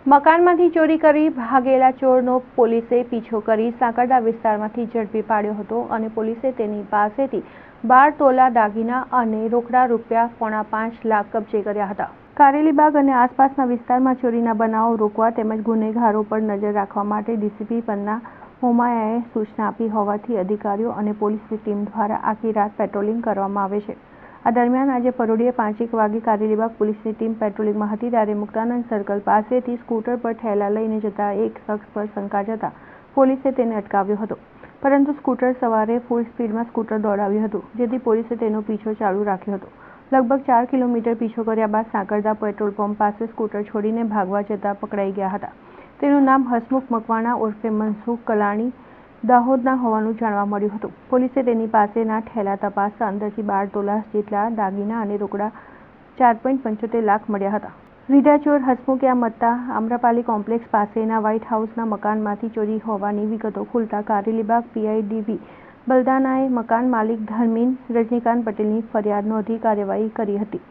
મકાનમાંથી ચોરી કરી ભાગેલા ચોરનો પોલીસે પીછો કરી સાંકરડા વિસ્તારમાંથી ઝડપી પાડ્યો હતો અને પોલીસે તેની પાસેથી 12 તોલા દાગીના અને રોકડા ₹5.5 લાખ કબજે કર્યા હતા। કારેલીબાગ અને આસપાસના વિસ્તારમાં ચોરીના બનાવો રોકવા તેમજ ગુનેગારો પર નજર રાખવા માટે ડીસીપી પન્ના મોમાયાએ સૂચના આપી હોવાથી અધિકારીઓ અને પોલીસની ટીમ દ્વારા આખી રાત પેટ્રોલિંગ કરવામાં આવે છે। આ દરમિયાન આજે પરોઢિયે 5 વાગે કારેલીબાગ પોલીસની ટીમ પેટ્રોલિંગમાં હતી ત્યારે મુક્તાનંદ સર્કલ પાસેથી સ્કૂટર પર થેલા લઈને જતા એક શખ્સ પર શંકા જતા પોલીસે તેને અટકાવ્યો હતો, પરંતુ સ્કૂટર સવારે ફૂલ સ્પીડમાં સ્કૂટર દોડાવ્યું હતું, જેથી પોલીસે તેનો પીછો ચાલુ રાખ્યો હતો। લગભગ 4 કિલોમીટર પીછો કર્યા બાદ સાંકરડા પેટ્રોલ પંપ પાસે સ્કૂટર છોડીને ભાગવા જતા પકડાઈ ગયા હતા। તેનું નામ હસમુખ મકવાણા ઉર્ફે મનસુખ કલાણી દાહોદના હોવાનું જાણવા મળ્યું હતું। પોલીસે તેની પાસેના ઠેલા તપાસતા અંદરથી 12 તોલા જેટલા દાગીના અને રોકડા ₹4.75 લાખ મળ્યા હતા। રીઢાચોર હસમુખે મત્તા આમ્રપાલી કોમ્પ્લેક્સ પાસેના વ્હાઇટ હાઉસના મકાનમાંથી ચોરી હોવાની વિગતો ખુલતા કારેલીબાગ પીઆઈ ડીવી બલદાનાએ મકાન માલિક ધર્મીન રજનીકાંત પટેલની ફરિયાદ નોંધી કાર્યવાહી કરી હતી।